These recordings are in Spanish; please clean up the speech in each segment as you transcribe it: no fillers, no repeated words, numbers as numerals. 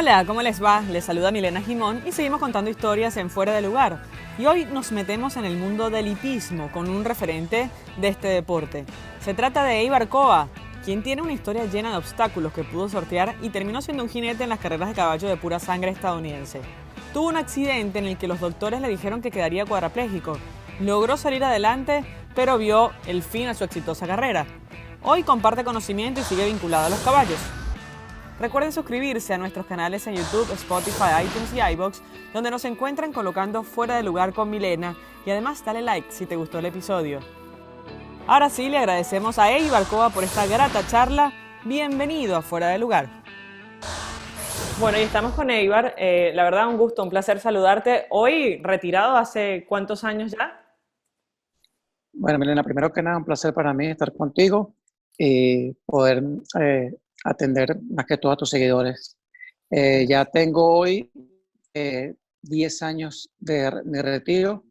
Hola, ¿cómo les va? Les saluda Milena Gimón y seguimos contando historias en Fuera de Lugar. Y hoy nos metemos en el mundo del hipismo con un referente de este deporte. Se trata de Eibar Coa, quien tiene una historia llena de obstáculos que pudo sortear y terminó siendo un jinete en las carreras de caballo de pura sangre estadounidense. Tuvo un accidente en el que los doctores le dijeron que quedaría cuadrapléjico. Logró salir adelante, pero vio el fin a su exitosa carrera. Hoy comparte conocimiento y sigue vinculado a los caballos. Recuerden suscribirse a nuestros canales en YouTube, Spotify, iTunes y iVoox, donde nos encuentran colocando Fuera de Lugar con Milena, y además dale like si te gustó el episodio. Ahora sí, le agradecemos a Eibar Coa por esta grata charla. Bienvenido a Fuera de Lugar. Bueno, y estamos con Eibar. La verdad, un gusto, un placer saludarte. Hoy retirado hace ¿cuántos años ya? Bueno, Milena, primero que nada, un placer para mí estar contigo y poder atender más que todo a tus seguidores. Ya tengo hoy 10 años de retiro.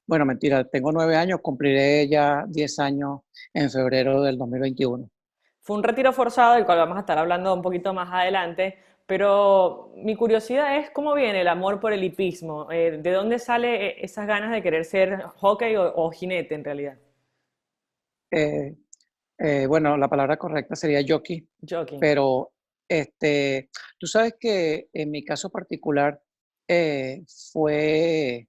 Bueno, mentira, tengo 9 años, cumpliré ya 10 años en febrero del 2021. Fue un retiro forzado, del cual vamos a estar hablando un poquito más adelante, pero mi curiosidad es cómo viene el amor por el hipismo. ¿De dónde sale esas ganas de querer ser hockey o jinete en realidad? Eh, bueno, la palabra correcta sería jockey, Jockey. pero este, tú sabes que en mi caso particular fue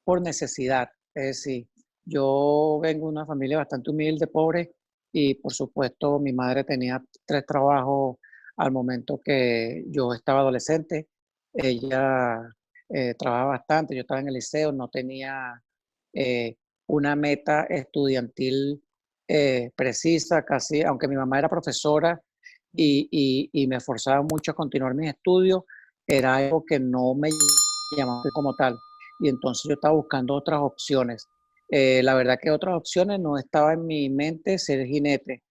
por necesidad. Es decir, yo vengo de una familia bastante humilde, pobre, y por supuesto mi madre tenía 3 trabajos al momento que yo estaba adolescente. Ella trabajaba bastante, yo estaba en el liceo, no tenía eh, una meta estudiantil precisa, casi, aunque mi mamá era profesora y me esforzaba mucho a continuar mis estudios, era algo que no me llamaba como tal y entonces yo estaba buscando otras opciones. La verdad que otras opciones no estaba en mi mente ser jinete,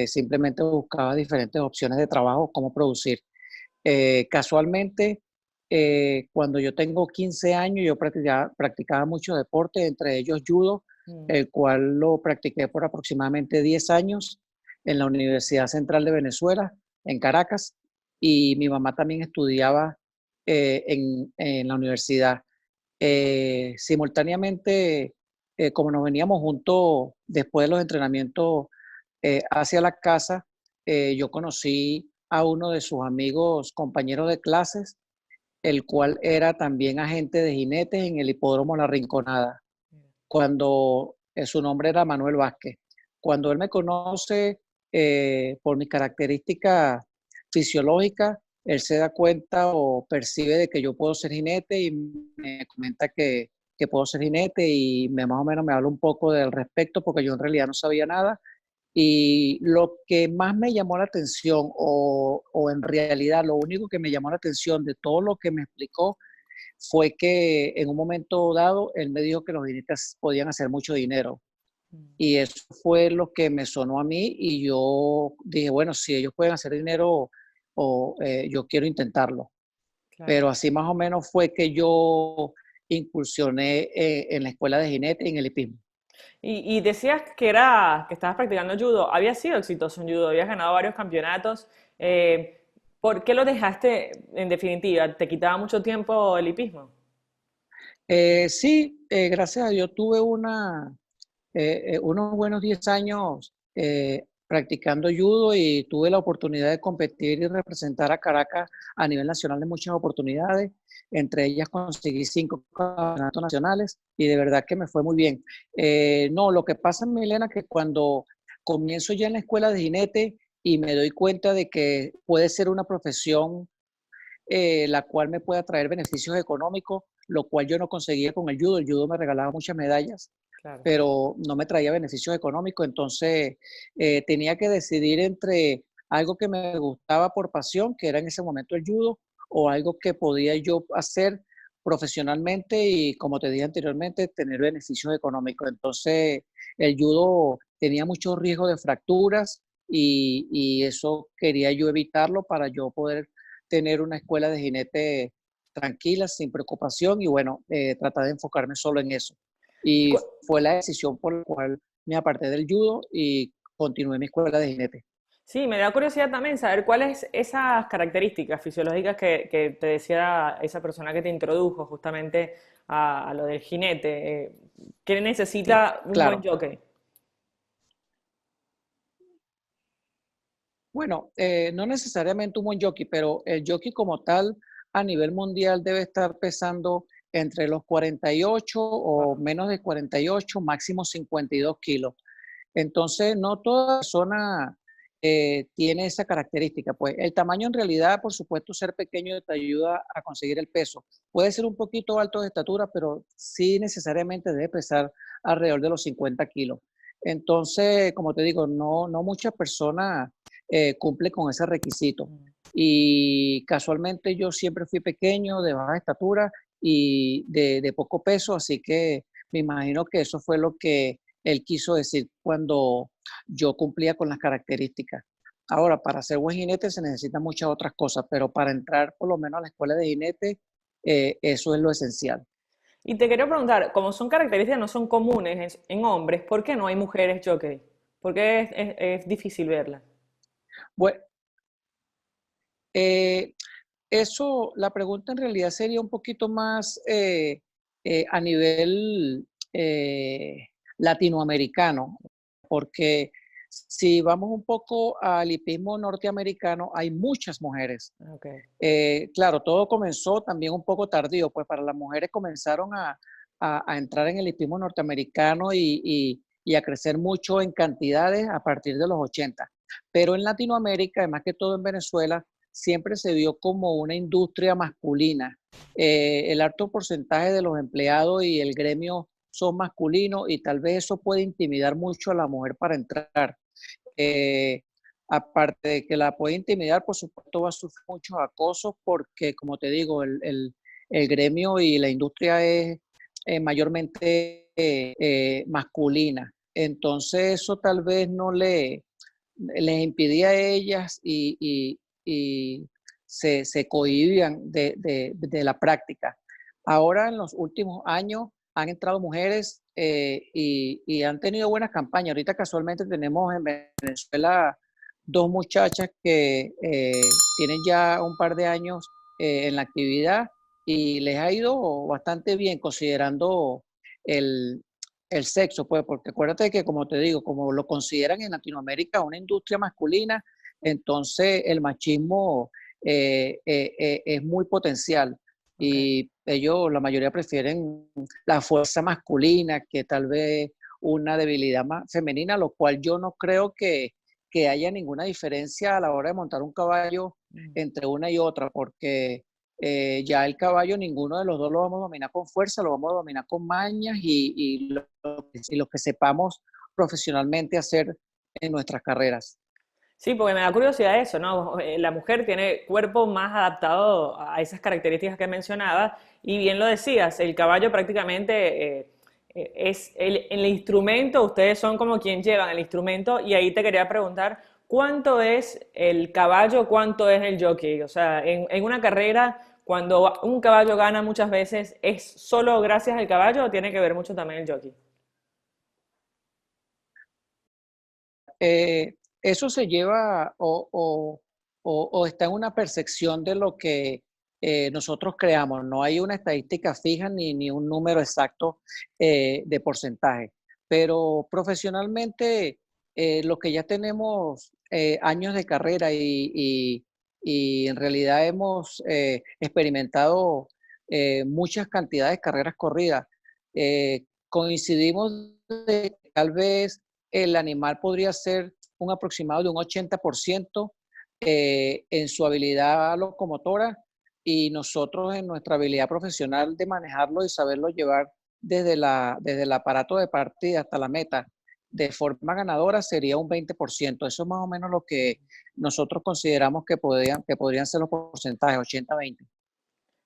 simplemente buscaba diferentes opciones de trabajo, cómo producir. Casualmente, cuando yo tengo 15 años, yo practicaba mucho deporte, entre ellos judo, Mm. el cual lo practiqué por aproximadamente 10 años en la Universidad Central de Venezuela, en Caracas, y mi mamá también estudiaba en la universidad. Simultáneamente, como nos veníamos juntos después de los entrenamientos hacia la casa, yo conocí a uno de sus amigos, compañeros de clases, el cual era también agente de jinetes en el hipódromo La Rinconada, cuando su nombre era Manuel Vázquez. Cuando él me conoce por mis características fisiológicas, él se da cuenta o percibe de que yo puedo ser jinete y me comenta que puedo ser jinete y más o menos me habla un poco del respecto porque yo en realidad no sabía nada. Y lo que más me llamó la atención, o en realidad lo único que me llamó la atención de todo lo que me explicó, fue que en un momento dado él me dijo que los jinetes podían hacer mucho dinero. Mm. Y eso fue lo que me sonó a mí y yo dije, bueno, si ellos pueden hacer dinero, yo quiero intentarlo. Claro. Pero así más o menos fue que yo incursioné en la escuela de jinete en el hipismo. Y decías que estabas practicando judo. Habías sido exitoso en judo, habías ganado varios campeonatos. ¿Por qué lo dejaste en definitiva? ¿Te quitaba mucho tiempo el hipismo? Sí, gracias a Dios tuve unos buenos 10 años practicando judo y tuve la oportunidad de competir y representar a Caracas a nivel nacional en muchas oportunidades. Entre ellas conseguí 5 campeonatos nacionales y de verdad que me fue muy bien. No, lo que pasa, Milena, que cuando comienzo ya en la escuela de jinete y me doy cuenta de que puede ser una profesión la cual me pueda traer beneficios económicos, lo cual yo no conseguía con el judo. El judo me regalaba muchas medallas, Claro. pero no me traía beneficios económicos. Entonces tenía que decidir entre algo que me gustaba por pasión, que era en ese momento el judo, o algo que podía yo hacer profesionalmente y, como te dije anteriormente, tener beneficios económicos. Entonces el judo tenía mucho riesgo de fracturas y eso quería yo evitarlo para yo poder tener una escuela de jinete tranquila, sin preocupación y bueno, tratar de enfocarme solo en eso. Y Cu- fue la decisión por la cual me aparté del judo y continué mi escuela de jinete. Sí, me da curiosidad también saber cuáles esas características fisiológicas que te decía esa persona que te introdujo justamente a lo del jinete. ¿Qué Sí, necesita un buen claro. jockey? Bueno, no necesariamente un buen jockey, pero el jockey como tal a nivel mundial debe estar pesando entre los 48 o Wow. menos de 48, máximo 52 kilos. Entonces, no toda persona tiene esa característica. Pues el tamaño en realidad, por supuesto, ser pequeño te ayuda a conseguir el peso. Puede ser un poquito alto de estatura, pero sí necesariamente debe pesar alrededor de los 50 kilos. Entonces, como te digo, no muchas personas cumplen con ese requisito. Y casualmente yo siempre fui pequeño, de baja estatura y de poco peso, así que me imagino que eso fue lo que él quiso decir cuando yo cumplía con las características. Ahora, para ser buen jinete se necesitan muchas otras cosas, pero para entrar por lo menos a la escuela de jinete, eso es lo esencial. Y te quería preguntar, como son características no son comunes en hombres, ¿por qué no hay mujeres jockey? ¿Por qué es difícil verlas? Bueno, eh, eso, la pregunta en realidad sería un poquito más a nivel latinoamericano, porque si vamos un poco al hipismo norteamericano, hay muchas mujeres. Okay. Claro, todo comenzó también un poco tardío, pues para las mujeres comenzaron a entrar en el hipismo norteamericano y a crecer mucho en cantidades a partir de los 80. Pero en Latinoamérica, más que todo en Venezuela, siempre se vio como una industria masculina. El alto porcentaje de los empleados y el gremio son masculinos y tal vez eso puede intimidar mucho a la mujer para entrar. Eh, Aparte de que la puede intimidar, por supuesto va a sufrir muchos acosos porque, como te digo, el gremio y la industria es mayormente masculina. Entonces eso tal vez no les impidía a ellas y se cohibían de la práctica. Ahora, en los últimos años, han entrado mujeres y han tenido buenas campañas. Ahorita casualmente tenemos en Venezuela dos muchachas que tienen ya un par de años en la actividad y les ha ido bastante bien considerando el, el sexo, pues, porque acuérdate que, como te digo, como lo consideran en Latinoamérica una industria masculina, entonces el machismo es muy potencial Okay. y ellos, la mayoría prefieren la fuerza masculina que tal vez una debilidad más femenina, lo cual yo no creo que haya ninguna diferencia a la hora de montar un caballo Mm. entre una y otra, porque ya el caballo ninguno de los dos lo vamos a dominar con fuerza, lo vamos a dominar con mañas y lo que sepamos profesionalmente hacer en nuestras carreras. Sí, porque me da curiosidad eso, ¿no? La mujer tiene cuerpo más adaptado a esas características que mencionaba y bien lo decías, el caballo prácticamente es el instrumento, ustedes son como quien llevan el instrumento y ahí te quería preguntar, ¿cuánto es el caballo, cuánto es el jockey? O sea, en una carrera, cuando un caballo gana muchas veces, ¿es solo gracias al caballo o tiene que ver mucho también el jockey? Eso se lleva o está en una percepción de lo que nosotros creamos. No hay una estadística fija ni un número exacto de porcentaje. Pero profesionalmente, los que ya tenemos años de carrera y en realidad hemos experimentado muchas cantidades de carreras corridas, coincidimos de que tal vez el animal podría ser un aproximado de un 80% en su habilidad locomotora y nosotros en nuestra habilidad profesional de manejarlo y saberlo llevar desde el aparato de partida hasta la meta de forma ganadora sería un 20%. Eso es más o menos lo que nosotros consideramos que podrían ser los porcentajes, 80-20.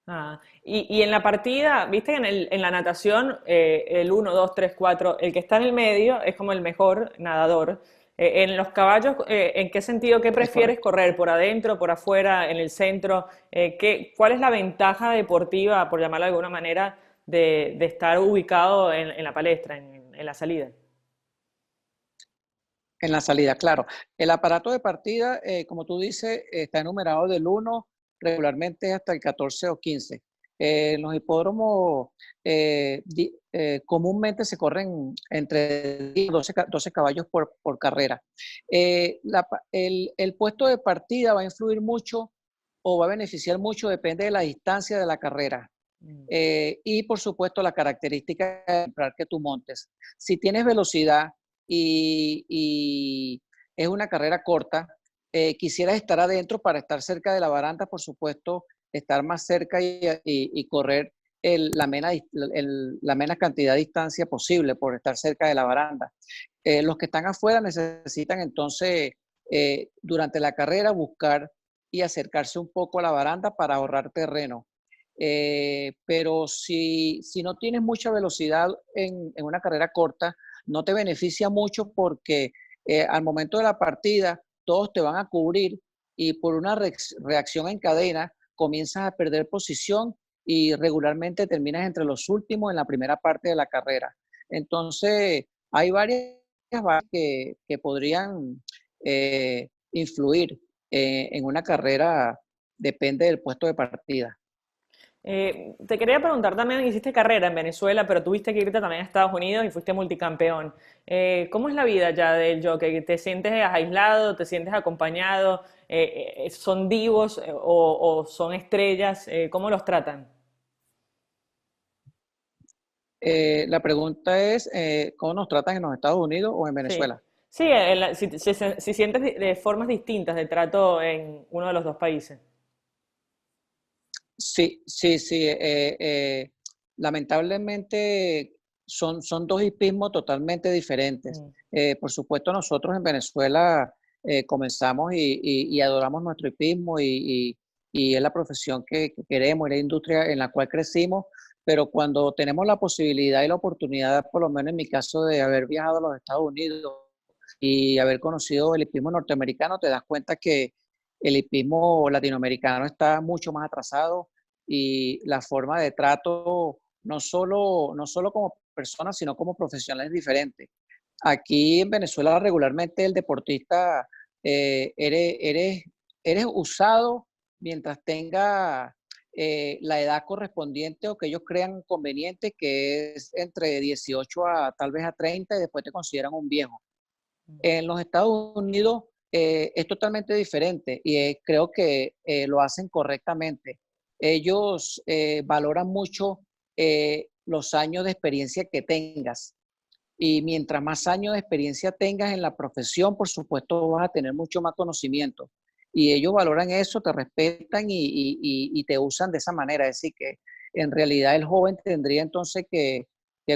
Ah, y en la partida, viste que en la natación, el uno 2 3 4 el que está en el medio es como el mejor nadador. En los caballos, ¿en qué sentido, qué Es prefieres correcto. correr? ¿Por adentro, por afuera, en el centro? ¿Cuál es la ventaja deportiva, por llamarlo de alguna manera, de estar ubicado en la palestra, en la salida? En la salida, claro. El aparato de partida, como tú dices, está enumerado del 1 regularmente hasta el 14 o 15. En los hipódromos comúnmente se corren entre 10 y 12 caballos por carrera. El puesto de partida va a influir mucho o va a beneficiar mucho, depende de la distancia de la carrera. Mm. Y por supuesto la característica que tú montes. Si tienes velocidad y es una carrera corta, quisieras estar adentro para estar cerca de la baranda, por supuesto, estar más cerca y correr la menos cantidad de distancia posible por estar cerca de la baranda. Los que están afuera necesitan entonces, durante la carrera, buscar y acercarse un poco a la baranda para ahorrar terreno. Pero si no tienes mucha velocidad en una carrera corta, no te beneficia mucho porque al momento de la partida todos te van a cubrir y por una reacción en cadena comienzas a perder posición y regularmente terminas entre los últimos en la primera parte de la carrera. Entonces, hay varias variables que podrían influir en una carrera, depende del puesto de partida. Te quería preguntar también, hiciste carrera en Venezuela, pero tuviste que irte también a Estados Unidos y fuiste multicampeón. ¿Cómo es la vida ya del jockey? ¿Te sientes aislado? ¿Te sientes acompañado? ¿Son divos o son estrellas? ¿Cómo los tratan? La pregunta es, ¿cómo nos tratan en los Estados Unidos o en Sí. Venezuela? Sí, si sientes de formas distintas de trato en uno de los dos países. Sí, sí, sí. Lamentablemente son dos hipismos totalmente diferentes. Mm. Por supuesto, nosotros en Venezuela comenzamos y adoramos nuestro hipismo y es la profesión que queremos, es la industria en la cual crecimos, pero cuando tenemos la posibilidad y la oportunidad, por lo menos en mi caso, de haber viajado a los Estados Unidos y haber conocido el hipismo norteamericano, te das cuenta que el hipismo latinoamericano está mucho más atrasado y la forma de trato, no solo como personas, sino como profesionales diferentes. Aquí en Venezuela regularmente el deportista eres usado mientras tenga la edad correspondiente o que ellos crean conveniente, que es entre 18 a tal vez a 30 y después te consideran un viejo. En los Estados Unidos es totalmente diferente y creo que lo hacen correctamente. Ellos valoran mucho los años de experiencia que tengas y mientras más años de experiencia tengas en la profesión, por supuesto vas a tener mucho más conocimiento. Y ellos valoran eso, te respetan y te usan de esa manera. Es decir, que en realidad el joven tendría entonces que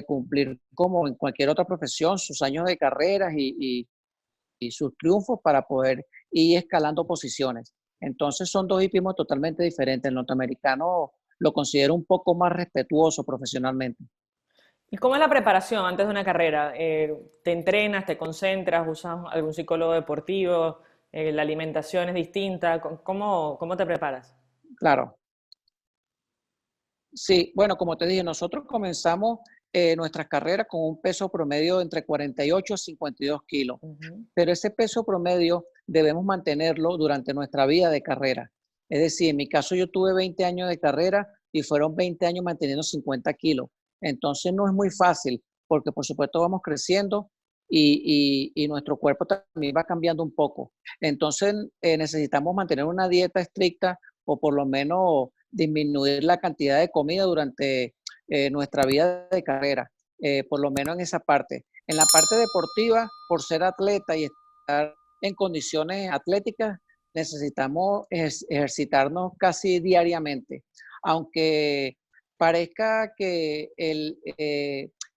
cumplir como en cualquier otra profesión sus años de carreras y sus triunfos para poder ir escalando posiciones. Entonces son dos hipismos totalmente diferentes. El norteamericano lo considero un poco más respetuoso profesionalmente. ¿Y cómo es la preparación antes de una carrera? ¿Te entrenas, te concentras, usas algún psicólogo deportivo? ¿La alimentación es distinta? ¿Cómo te preparas? Claro, sí, bueno, como te dije, nosotros comenzamos nuestras carreras con un peso promedio entre 48 a 52 kilos, Ujú. pero ese peso promedio debemos mantenerlo durante nuestra vida de carrera. Es decir, en mi caso yo tuve 20 años de carrera y fueron 20 años manteniendo 50 kilos. Entonces no es muy fácil porque por supuesto vamos creciendo y nuestro cuerpo también va cambiando un poco. Entonces necesitamos mantener una dieta estricta o por lo menos disminuir la cantidad de comida durante nuestra vida de carrera, por lo menos en esa parte. En la parte deportiva, por ser atleta y estar en condiciones atléticas, necesitamos ejercitarnos casi diariamente, aunque parezca que el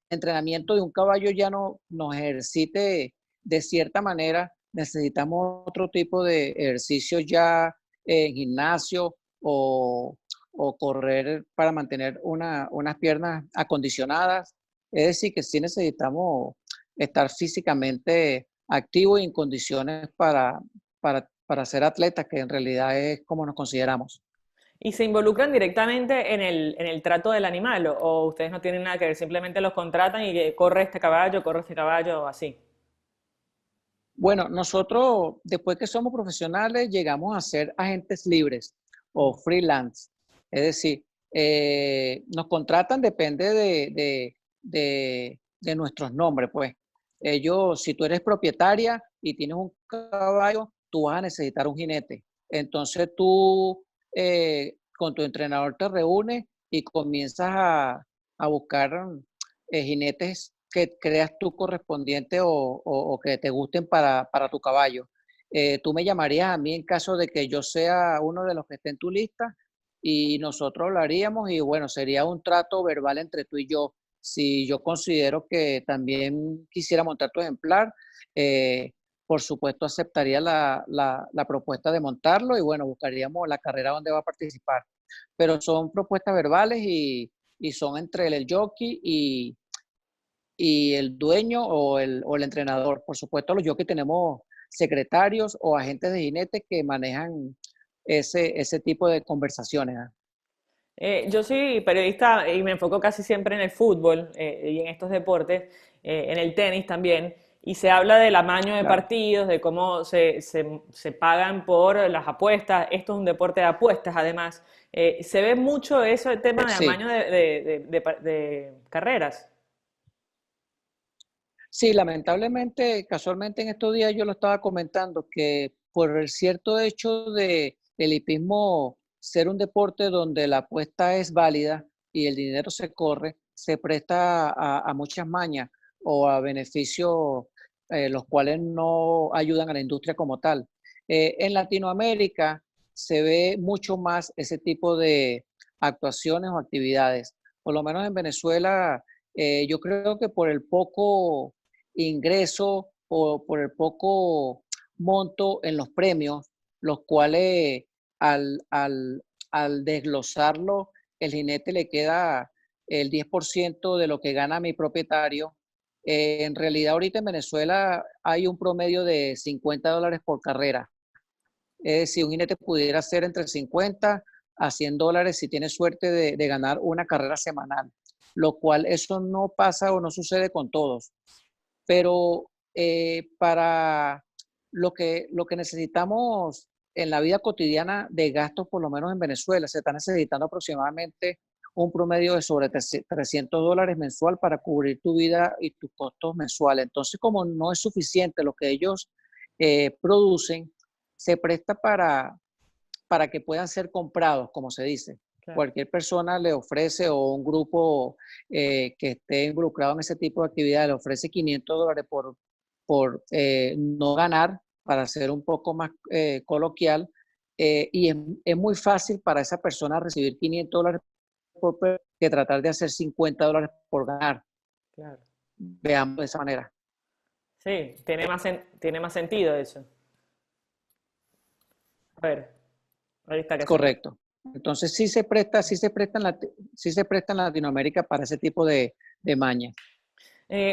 entrenamiento de un caballo ya no nos ejercite de cierta manera, necesitamos otro tipo de ejercicio ya en gimnasio o correr para mantener unas piernas acondicionadas. Es decir, que sí necesitamos estar físicamente activos y en condiciones para ser atletas, que en realidad es como nos consideramos. ¿Y se involucran directamente en el trato del animal o ustedes no tienen nada que ver, simplemente los contratan y que corre este caballo o así? Bueno, nosotros, después que somos profesionales, llegamos a ser agentes libres o freelance. Es decir, nos contratan, depende de nuestros nombres, pues. Ellos, si tú eres propietaria y tienes un caballo, tú vas a necesitar un jinete. Entonces tú con tu entrenador te reúnes y comienzas a buscar jinetes que creas tú correspondiente o que te gusten para tu caballo. Tú me llamarías a mí en caso de que yo sea uno de los que esté en tu lista y nosotros hablaríamos y bueno, sería un trato verbal entre tú y yo. Si yo considero que también quisiera montar tu ejemplar, eh, por supuesto aceptaría la propuesta de montarlo y bueno, buscaríamos la carrera donde va a participar. Pero son propuestas verbales y son entre el jockey y el dueño o el entrenador. Por supuesto, los jockeys tenemos secretarios o agentes de jinete que manejan ese tipo de conversaciones. ¿Ah? Yo soy periodista y me enfoco casi siempre en el fútbol y en estos deportes, en el tenis también, y se habla del amaño de Claro. partidos, de cómo se pagan por las apuestas. Esto es un deporte de apuestas, además. Se ve mucho ese tema de Sí, amaño de carreras. sí, lamentablemente, casualmente en estos días yo lo estaba comentando, que por el cierto hecho de el hipismo ser un deporte donde la apuesta es válida y el dinero se corre, se presta a muchas mañas o a beneficios los cuales no ayudan a la industria como tal. En Latinoamérica se ve mucho más ese tipo de actuaciones o actividades. Por lo menos en Venezuela, yo creo que por el poco ingreso o por el poco monto en los premios, los cuales al desglosarlo, el jinete le queda el 10% de lo que gana mi propietario. En realidad ahorita en Venezuela hay un promedio de $50 por carrera. Es decir, un jinete pudiera ser entre 50 a $100 si tiene suerte de ganar una carrera semanal, lo cual eso no pasa o no sucede con todos. Pero para lo que necesitamos en la vida cotidiana de gastos, por lo menos en Venezuela, se está necesitando aproximadamente un promedio de sobre $300 mensual para cubrir tu vida y tus costos mensuales. Entonces, como no es suficiente lo que ellos producen, se presta para que puedan ser comprados, como se dice. Claro. Cualquier persona le ofrece o un grupo que esté involucrado en ese tipo de actividad le ofrece $500 por no ganar, para ser un poco más coloquial, y es muy fácil para esa persona recibir $500 que tratar de hacer $50 por ganar. Claro. Veamos de esa manera. Sí, tiene más sentido eso. A ver, ahí está que se me... Correcto. Entonces sí se presta en Latinoamérica para ese tipo de mañas.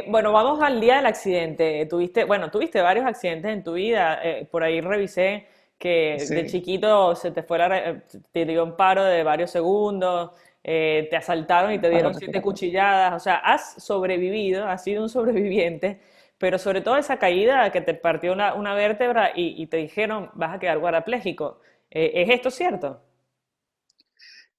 Bueno, vamos al día del accidente. Tuviste varios accidentes en tu vida. Por ahí revisé que de Sí, chiquito se te te dio un paro de varios segundos, te asaltaron y te paro dieron 7 cuchilladas. O sea, has sobrevivido, has sido un sobreviviente, pero sobre todo esa caída que te partió una vértebra y te dijeron vas a quedar cuadraplégico. ¿Es esto cierto?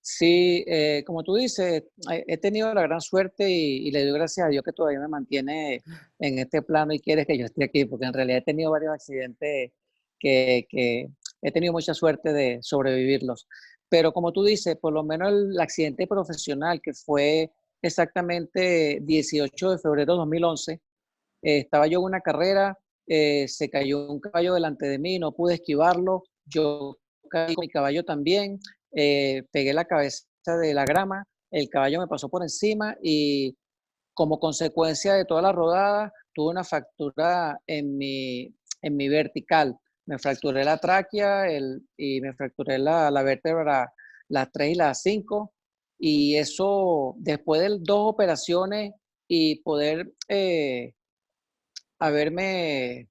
Sí, como tú dices, he tenido la gran suerte y le doy gracias a Dios que todavía me mantiene en este plano y quiere que yo esté aquí, porque en realidad he tenido varios accidentes que he tenido mucha suerte de sobrevivirlos. Pero como tú dices, por lo menos el accidente profesional que fue exactamente 18 de febrero de 2011, estaba yo en una carrera, se cayó un caballo delante de mí, no pude esquivarlo, yo caí con mi caballo también, pegué la cabeza de la grama, el caballo me pasó por encima y como consecuencia de toda la rodada tuve una fractura en mi vertical. Me fracturé la tráquea y me fracturé la vértebra, las 3 y las 5. Y eso, después de 2 operaciones y poder haberme,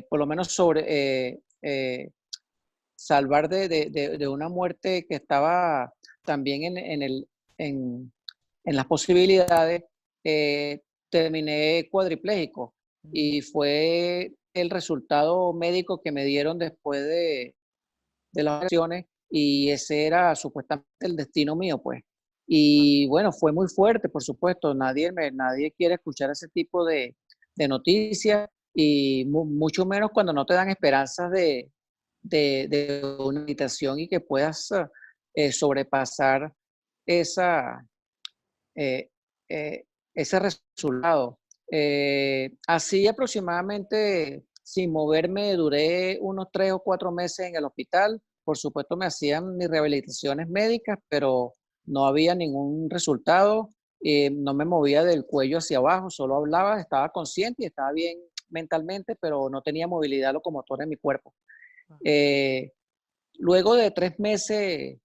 por lo menos salvar de una muerte que estaba también en, en las posibilidades, terminé cuadripléjico. y fue el resultado médico que me dieron después de las acciones y ese era supuestamente el destino mío, pues. Y bueno, fue muy fuerte, por supuesto, nadie quiere escuchar ese tipo de noticias y mucho menos cuando no te dan esperanzas de una invitación y que puedas sobrepasar esa, eh, ese resultado. Así aproximadamente, sin moverme, duré unos 3 o 4 meses en el hospital. Por supuesto, me hacían mis rehabilitaciones médicas, pero no había ningún resultado. No me movía del cuello hacia abajo, solo hablaba, estaba consciente y estaba bien mentalmente, pero no tenía movilidad locomotora en mi cuerpo. Eh, Luego de 3 meses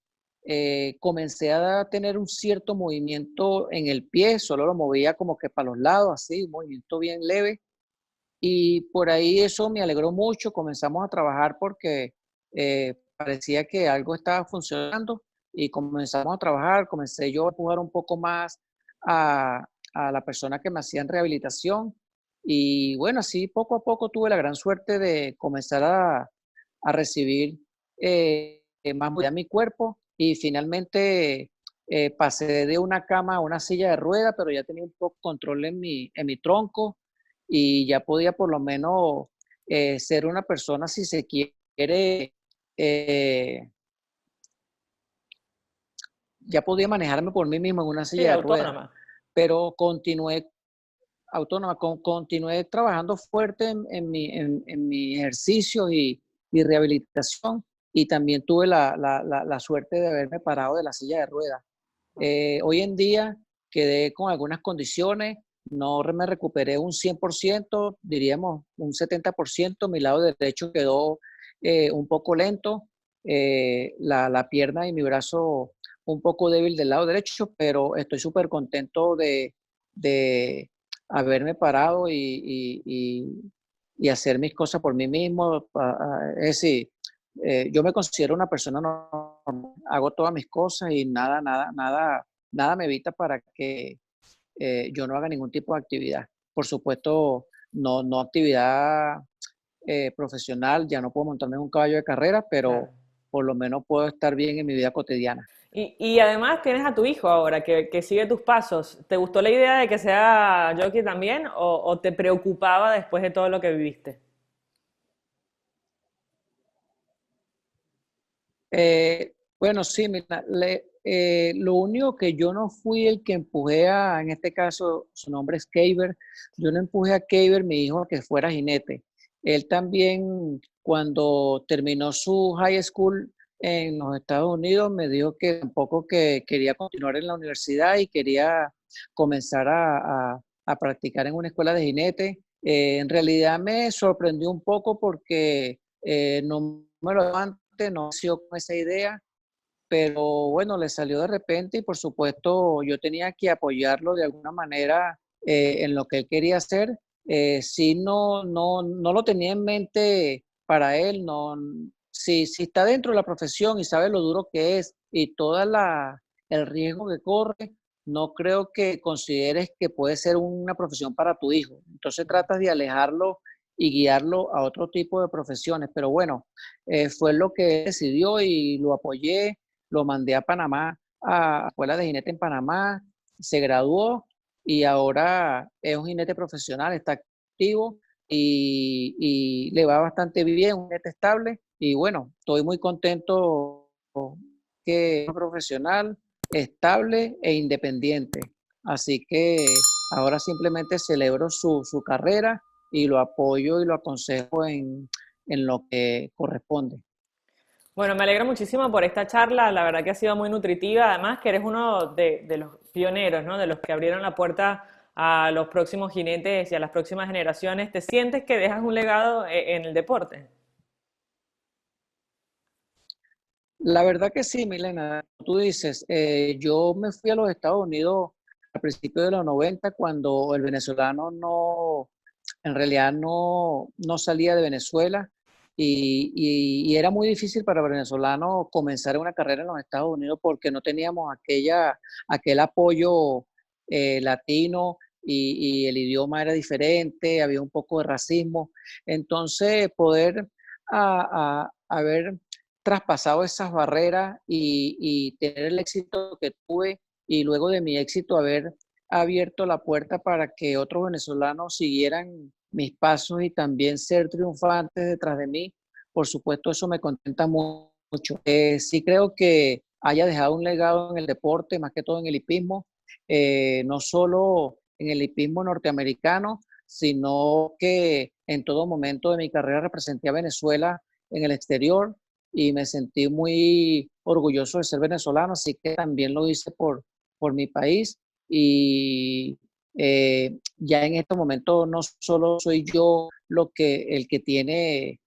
comencé a tener un cierto movimiento en el pie, solo lo movía como que para los lados, así, un movimiento bien leve. Y por ahí eso me alegró mucho, comenzamos a trabajar porque parecía que algo estaba funcionando y comenzamos a trabajar, comencé yo a jugar un poco más a, a la persona que me hacía en rehabilitación y bueno, así poco a poco tuve la gran suerte de comenzar a recibir más movilidad en mi cuerpo y finalmente pasé de una cama a una silla de rueda, pero ya tenía un poco control en mi tronco y ya podía por lo menos ser una persona, si se quiere, eh, ya podía manejarme por mí mismo en una Sí, silla de ruedas, autónoma. pero continué autónoma, continué trabajando fuerte en mi ejercicio y rehabilitación y también tuve la suerte de haberme parado de la silla de ruedas. Hoy en día quedé con algunas condiciones, no me recuperé un 100%, diríamos un 70%, mi lado derecho quedó un poco lento, la pierna y mi brazo un poco débil del lado derecho, pero estoy súper contento de haberme parado y hacer mis cosas por mí mismo. Es decir, yo me considero una persona normal, hago todas mis cosas y nada me evita para que yo no haga ningún tipo de actividad. Por supuesto, no actividad profesional, ya no puedo montarme en un caballo de carrera, Claro. pero por lo menos puedo estar bien en mi vida cotidiana. Y además tienes a tu hijo ahora que sigue tus pasos. ¿Te gustó la idea de que sea jockey también o te preocupaba después de todo lo que viviste? Bueno, sí, mira, lo único que yo no fui el que empujé en este caso, su nombre es Keiber, yo no empujé a Keiber, mi hijo, a que fuera jinete. Él también, cuando terminó su high school en los Estados Unidos, me dijo que tampoco que quería continuar en la universidad y quería comenzar a practicar en una escuela de jinete. En realidad me sorprendió un poco porque no me lo antes, no nació con esa idea, pero bueno, le salió de repente y por supuesto yo tenía que apoyarlo de alguna manera en lo que él quería hacer. Si no lo tenía en mente para él, no, si está dentro de la profesión y sabe lo duro que es y el riesgo que corre, no creo que consideres que puede ser una profesión para tu hijo. Entonces tratas de alejarlo y guiarlo a otro tipo de profesiones. Pero bueno, fue lo que decidió y lo apoyé, lo mandé a Panamá, a Escuela de Jinete en Panamá, se graduó y ahora es un jinete profesional, está activo y le va bastante bien, un jinete estable y bueno, estoy muy contento que es un profesional, estable e independiente. Así que ahora simplemente celebro su carrera y lo apoyo y lo aconsejo en lo que corresponde. Bueno, me alegro muchísimo por esta charla, la verdad que ha sido muy nutritiva, además que eres uno de los pioneros, ¿no? De los que abrieron la puerta a los próximos jinetes y a las próximas generaciones. ¿Te sientes que dejas un legado en el deporte? La verdad que sí, Milena. Tú dices, yo me fui a los Estados Unidos al principio de los 90 cuando el venezolano en realidad no salía de Venezuela y era muy difícil para el venezolano comenzar una carrera en los Estados Unidos porque no teníamos aquel apoyo latino y el idioma era diferente, había un poco de racismo. Entonces, poder haber traspasado esas barreras y tener el éxito que tuve y luego de mi éxito haber abierto la puerta para que otros venezolanos siguieran mis pasos y también ser triunfantes detrás de mí, por supuesto, eso me contenta mucho. Sí creo que haya dejado un legado en el deporte, más que todo en el hipismo, no solo en el hipismo norteamericano, sino que en todo momento de mi carrera representé a Venezuela en el exterior y me sentí muy orgulloso de ser venezolano, así que también lo hice por mi país y ya en este momento no solo soy yo el que tiene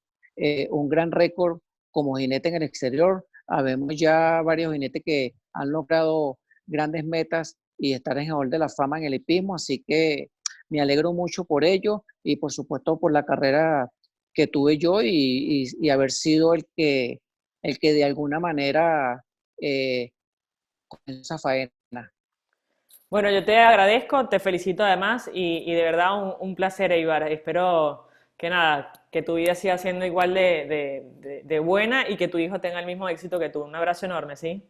un gran récord como jinete en el exterior, habemos ya varios jinetes que han logrado grandes metas y estar en el Hall de la Fama en el hipismo, así que me alegro mucho por ello y por supuesto por la carrera que tuve yo y haber sido el que de alguna manera comenzó esa faena. Bueno, yo te agradezco, te felicito además y de verdad un placer, Eibar. Espero que nada, que tu vida siga siendo igual de buena y que tu hijo tenga el mismo éxito que tú. Un abrazo enorme, ¿sí?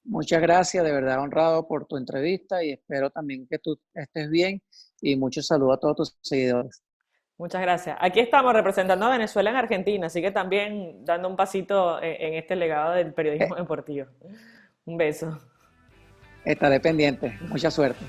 Muchas gracias, de verdad honrado por tu entrevista y espero también que tú estés bien y muchos saludos a todos tus seguidores. Muchas gracias. Aquí estamos representando a Venezuela en Argentina, así que también dando un pasito en este legado del periodismo Eh, deportivo. Un beso. Estaré pendiente. Mucha suerte.